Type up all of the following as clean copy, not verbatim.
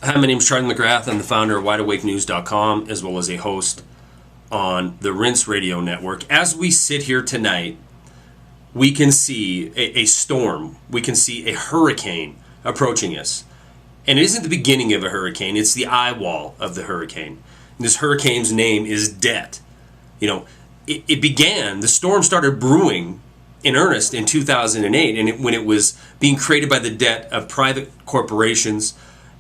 Hi, my name is Charlie McGrath. I'm the founder of WideAwakeNews.com, as well as a host on the Rinse Radio Network. As we sit here tonight, we can see a storm. We can see a hurricane approaching us. And it isn't the beginning of a hurricane, it's the eye wall of the hurricane. And this hurricane's name is debt. The storm started brewing in earnest in 2008, and when it was being created by the debt of private corporations.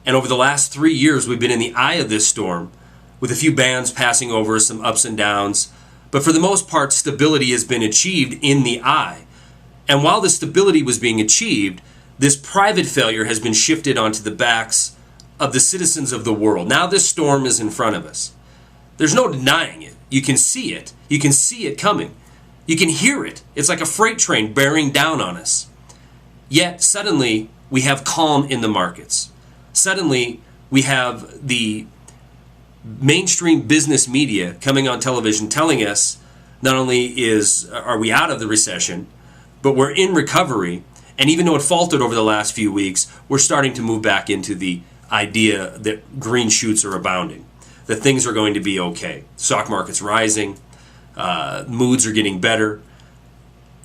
And over the last 3 years, we've been in the eye of this storm with a few bands passing over, some ups and downs. But for the most part, stability has been achieved in the eye. And while the stability was being achieved, this private failure has been shifted onto the backs of the citizens of the world. Now this storm is in front of us. There's no denying it. You can see it. You can see it coming. You can hear it. It's like a freight train bearing down on us. Yet suddenly we have calm in the markets. Suddenly, we have the mainstream business media coming on television telling us not only are we out of the recession, but we're in recovery. And even though it faltered over the last few weeks, we're starting to move back into the idea that green shoots are abounding, that things are going to be okay. Stock market's rising, moods are getting better.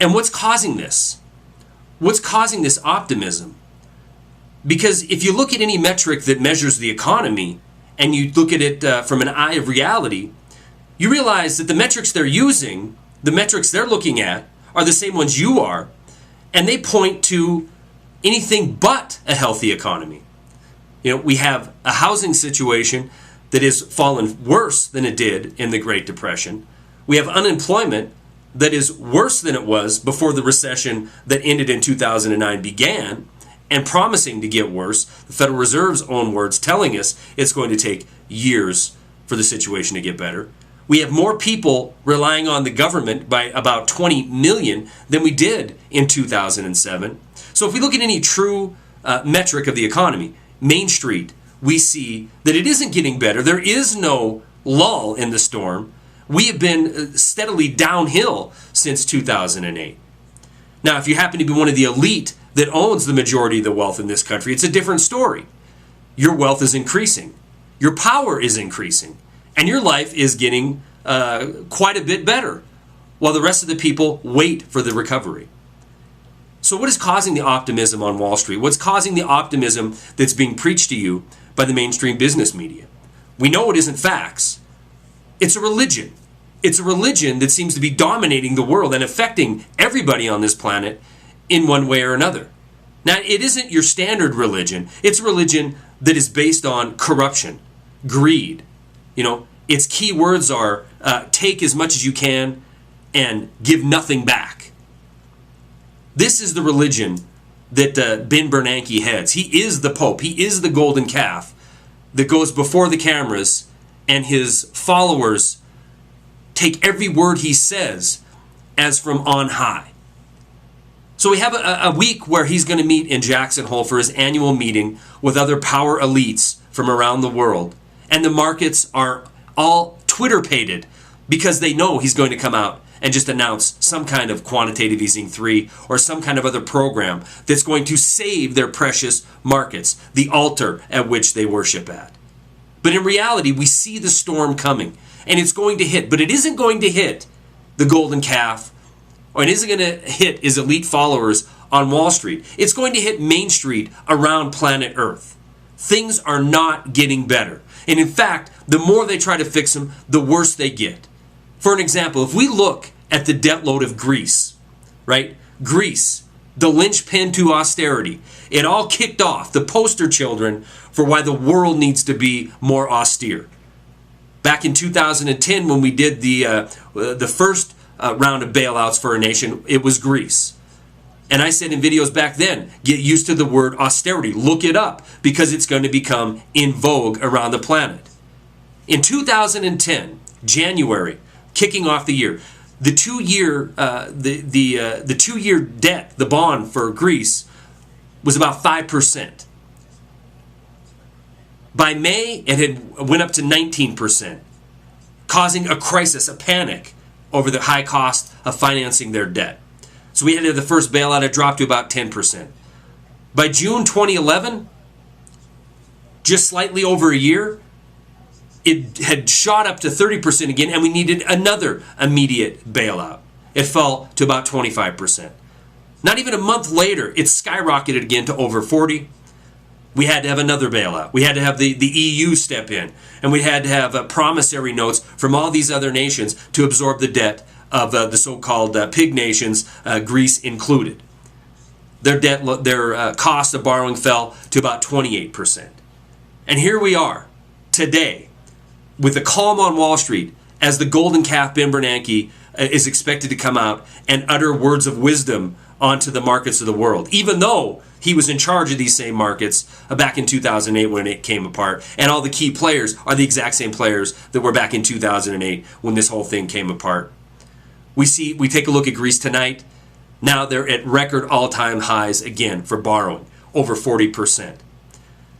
And what's causing this? What's causing this optimism? Because if you look at any metric that measures the economy and you look at it from an eye of reality, you realize that the metrics they're using, the metrics they're looking at, are the same ones you are, and they point to anything but a healthy economy. We have a housing situation that has fallen worse than it did in the Great Depression. We have unemployment that is worse than it was before the recession that ended in 2009 began, and promising to get worse. The Federal Reserve's own words telling us it's going to take years for the situation to get better. We have more people relying on the government by about 20 million than we did in 2007. So if we look at any true metric of the economy, Main Street, we see that it isn't getting better. There is no lull in the storm. We have been steadily downhill since 2008. Now, if you happen to be one of the elite that owns the majority of the wealth in this country, it's a different story. Your wealth is increasing. Your power is increasing. And your life is getting quite a bit better while the rest of the people wait for the recovery. So what is causing the optimism on Wall Street? What's causing the optimism that's being preached to you by the mainstream business media? We know it isn't facts. It's a religion. It's a religion that seems to be dominating the world and affecting everybody on this planet in one way or another. Now, it isn't your standard religion. It's a religion that is based on corruption, greed. Its key words are take as much as you can and give nothing back. This is the religion that Ben Bernanke heads. He is the Pope. He is the golden calf that goes before the cameras, and his followers take every word he says as from on high. So we have a week where he's going to meet in Jackson Hole for his annual meeting with other power elites from around the world. And the markets are all Twitter-pated because they know he's going to come out and just announce some kind of quantitative easing 3 or some kind of other program that's going to save their precious markets, the altar at which they worship at. But in reality, we see the storm coming, and it's going to hit. But it isn't going to hit the golden calf, or it isn't going to hit his elite followers on Wall Street. It's going to hit Main Street around planet Earth. Things are not getting better. And in fact, the more they try to fix them, the worse they get. For an example, if we look at the debt load of Greece, right? Greece, the linchpin to austerity. It all kicked off, the poster children for why the world needs to be more austere. Back in 2010, when we did the first round of bailouts for a nation, it was Greece. And I said in videos back then, get used to the word austerity. Look it up, because it's going to become in vogue around the planet. In 2010, January, kicking off the year, the 2-year the 2-year debt, the bond for Greece, was about 5%. By May, it had went up to 19%, causing a crisis, a panic over the high cost of financing their debt. So we had the first bailout, it dropped to about 10%. By June 2011, just slightly over a year, it had shot up to 30% again, and we needed another immediate bailout. It fell to about 25%. Not even a month later, it skyrocketed again to over 40. We had to have another bailout. We had to have the EU step in, and we had to have promissory notes from all these other nations to absorb the debt of the so-called pig nations, Greece included. Their cost of borrowing fell to about 28%. And here we are today with the calm on Wall Street as the golden calf Ben Bernanke is expected to come out and utter words of wisdom onto the markets of the world, even though he was in charge of these same markets back in 2008 when it came apart. And all the key players are the exact same players that were back in 2008 when this whole thing came apart. We take a look at Greece tonight. Now they're at record all-time highs again for borrowing, over 40%.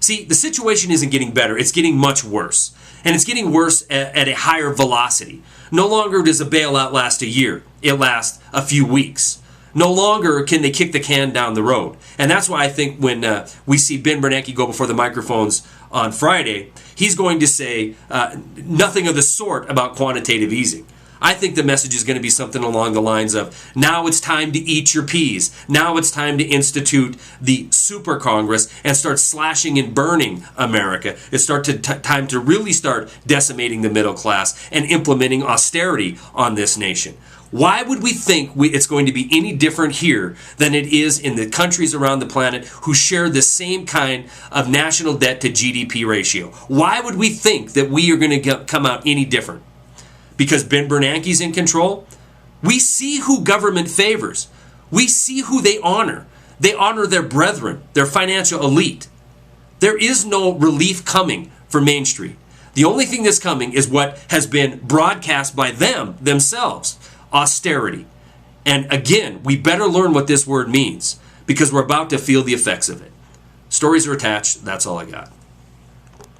See, the situation isn't getting better. It's getting much worse. And it's getting worse at a higher velocity. No longer does a bailout last a year. It lasts a few weeks. No longer can they kick the can down the road. And that's why I think when we see Ben Bernanke go before the microphones on Friday, he's going to say nothing of the sort about quantitative easing. I think the message is going to be something along the lines of, now it's time to eat your peas. Now it's time to institute the super Congress and start slashing and burning America. It's time to really start decimating the middle class and implementing austerity on this nation. Why would we think it's going to be any different here than it is in the countries around the planet who share the same kind of national debt to GDP ratio? Why would we think that we are going to come out any different? Because Ben Bernanke's in control? We see who government favors. We see who they honor. They honor their brethren, their financial elite. There is no relief coming for Main Street. The only thing that's coming is what has been broadcast by them themselves. Austerity. And again, we better learn what this word means because we're about to feel the effects of it. Stories are attached. That's all I got.